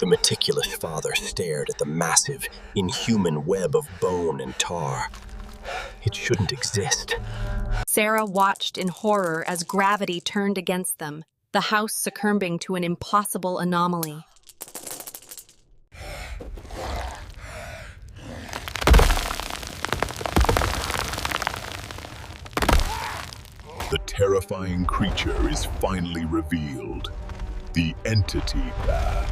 The meticulous father stared at the massive, inhuman web of bone and tar. It shouldn't exist. Sarah watched in horror as gravity turned against them, the house succumbing to an impossible anomaly. The terrifying creature is finally revealed. The entity path.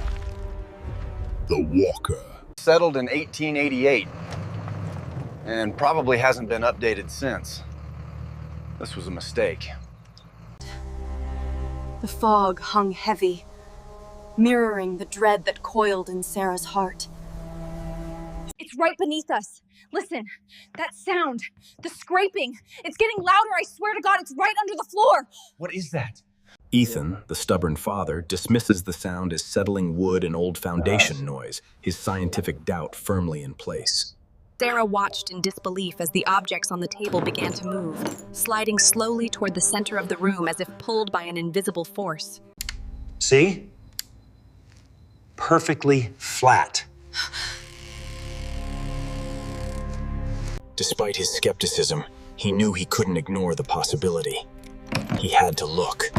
The Walker. Settled in 1888, and probably hasn't been updated since. This was a mistake. The fog hung heavy, mirroring the dread that coiled in Sarah's heart. It's right beneath us. Listen, that sound, the scraping, it's getting louder, I swear to God, it's right under the floor. What is that? Ethan, the stubborn father, dismisses the sound as settling wood and old foundation noise, his scientific doubt firmly in place. Sarah watched in disbelief as the objects on the table began to move, sliding slowly toward the center of the room as if pulled by an invisible force. See? Perfectly flat. Despite his skepticism, he knew he couldn't ignore the possibility. He had to look.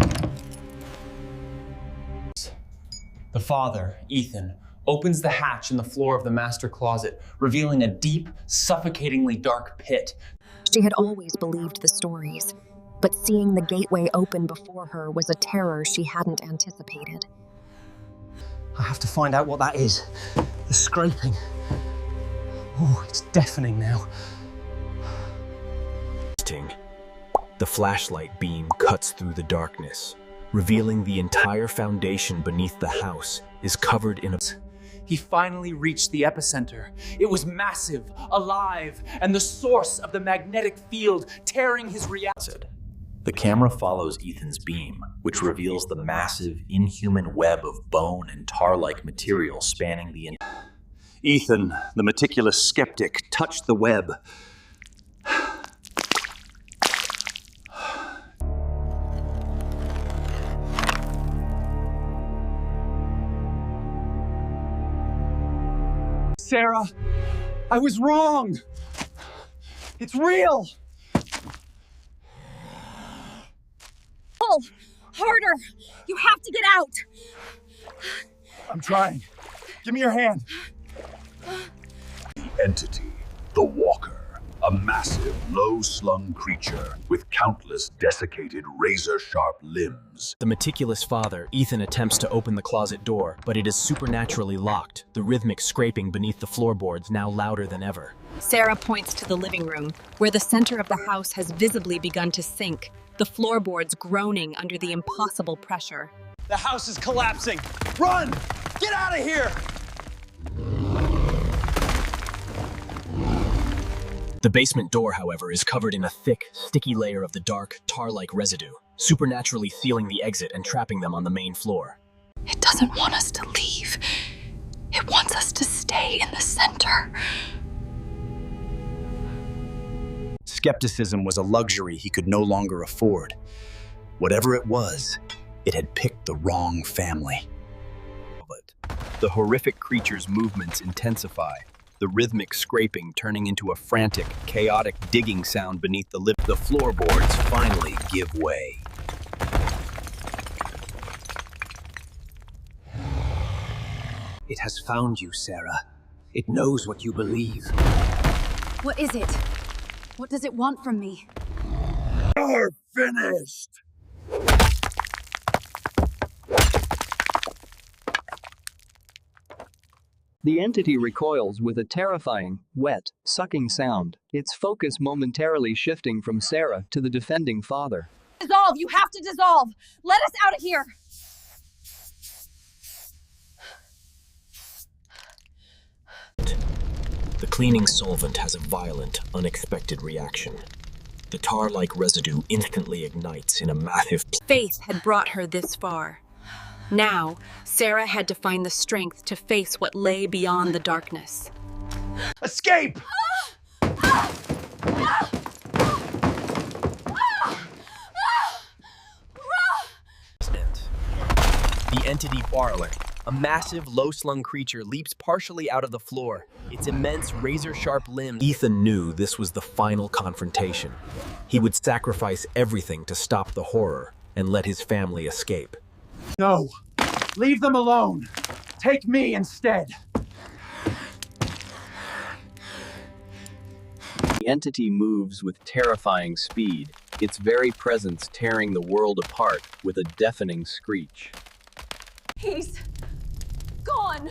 The father, Ethan, opens the hatch in the floor of the master closet, revealing a deep, suffocatingly dark pit. She had always believed the stories, but seeing the gateway open before her was a terror she hadn't anticipated. I have to find out what that is. The scraping. Oh, it's deafening now. The flashlight beam cuts through the darkness, revealing the entire foundation beneath the house is covered in a... He finally reached the epicenter. It was massive, alive, and the source of the magnetic field tearing his reality. The camera follows Ethan's beam, which reveals the massive, inhuman web of bone and tar-like material spanning the... Ethan, the meticulous skeptic, touched the web. Sarah, I was wrong. It's real. Pull harder. You have to get out. I'm trying. Give me your hand. The entity. The Walker. A massive, low-slung creature with countless desiccated, razor-sharp limbs. The meticulous father, Ethan, attempts to open the closet door, but it is supernaturally locked, the rhythmic scraping beneath the floorboards now louder than ever. Sarah points to the living room, where the center of the house has visibly begun to sink, the floorboards groaning under the impossible pressure. The house is collapsing. Run! Get out of here! The basement door, however, is covered in a thick, sticky layer of the dark, tar-like residue, supernaturally sealing the exit and trapping them on the main floor. It doesn't want us to leave. It wants us to stay in the center. Skepticism was a luxury he could no longer afford. Whatever it was, it had picked the wrong family. The horrific creature's movements intensify, the rhythmic scraping turning into a frantic, chaotic digging sound beneath the lip. The floorboards finally give way. It has found you, Sarah. It knows what you believe. What is it? What does it want from me? You're finished! The entity recoils with a terrifying, wet, sucking sound, its focus momentarily shifting from Sarah to the defending father. Dissolve. You have to dissolve. Let us out of here. The cleaning solvent has a violent, unexpected reaction. The tar-like residue instantly ignites in a massive... Faith had brought her this far. Now, Sarah had to find the strength to face what lay beyond the darkness. Escape! The entity parlor, A massive, low-slung creature leaps partially out of the floor, its immense, razor-sharp limbs. Ethan knew this was the final confrontation. He would sacrifice everything to stop the horror and let his family escape. No! Leave them alone! Take me instead! The entity moves with terrifying speed, its very presence tearing the world apart with a deafening screech. He's gone.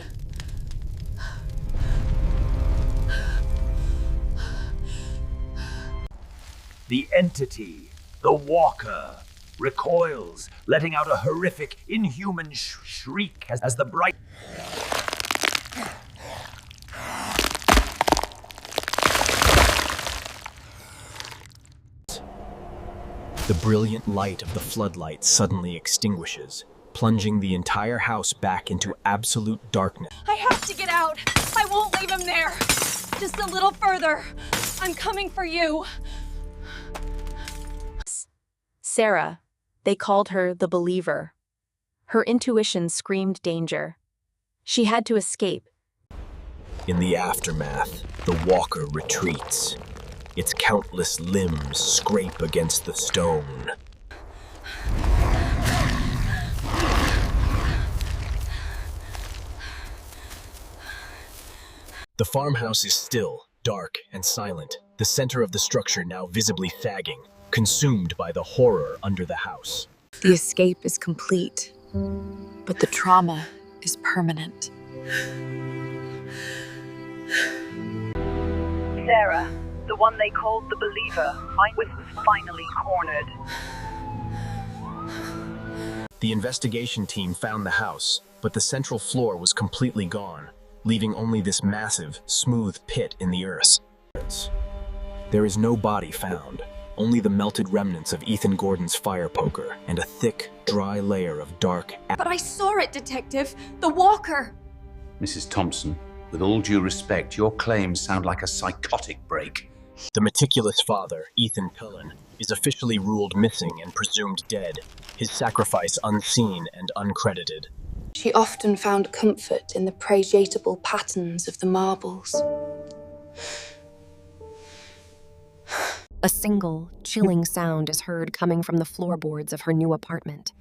The entity, the walker, recoils, letting out a horrific, inhuman shriek as the bright... The brilliant light of the floodlight suddenly extinguishes, plunging the entire house back into absolute darkness. I have to get out. I won't leave him there. Just a little further. I'm coming for you. Sarah, they called her the Believer. Her intuition screamed danger. She had to escape. In the aftermath, the walker retreats. Its countless limbs scrape against the stone. The farmhouse is still, dark, and silent, the center of the structure now visibly sagging, consumed by the horror under the house. The escape is complete, but the trauma is permanent. Sarah, the one they called the Believer, was finally cornered. The investigation team found the house, but the central floor was completely gone, leaving only this massive, smooth pit in the earth. There is no body found, only the melted remnants of Ethan Gordon's fire poker and a thick, dry layer of dark... But I saw it, Detective. The walker. Mrs. Thompson, with all due respect, your claims sound like a psychotic break. The meticulous father, Ethan Cullen, is officially ruled missing and presumed dead, his sacrifice unseen and uncredited. She often found comfort in the preciable patterns of the marbles. A single, chilling sound is heard coming from the floorboards of her new apartment.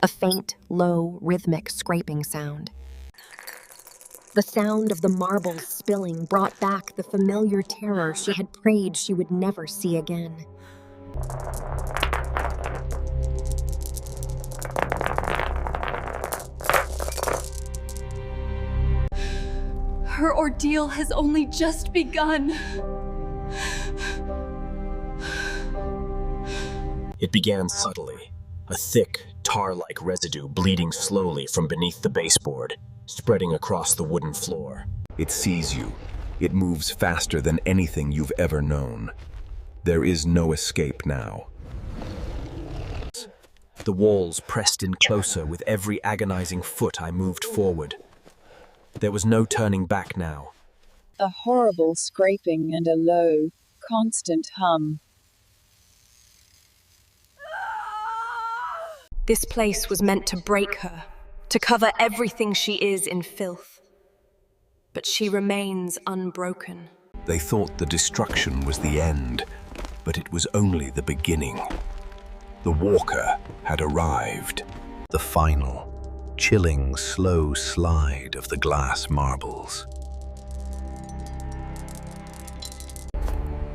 A faint, low, rhythmic scraping sound. The sound of the marbles spilling brought back the familiar terror she had prayed she would never see again. Her ordeal has only just begun. It began subtly, a thick, tar-like residue bleeding slowly from beneath the baseboard, spreading across the wooden floor. It sees you. It moves faster than anything you've ever known. There is no escape now. The walls pressed in closer with every agonizing foot I moved forward. There was no turning back now. A horrible scraping and a low, constant hum. This place was meant to break her, to cover everything she is in filth. But she remains unbroken. They thought the destruction was the end, but it was only the beginning. The walker had arrived. The final, chilling, slow slide of the glass marbles.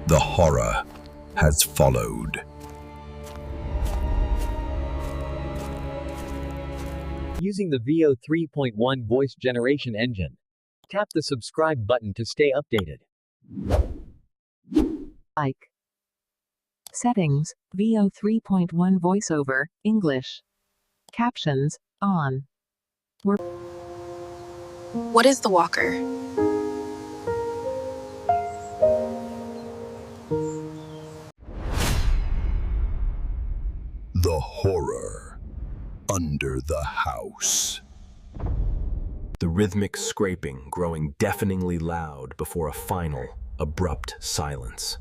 The horror has followed. Using the VO 3.1 voice generation engine. Tap the subscribe button to stay updated. Like. Settings, VO 3.1 voiceover, English. Captions, on. What is the walker? The horror under the house. The rhythmic scraping growing deafeningly loud before a final, abrupt silence.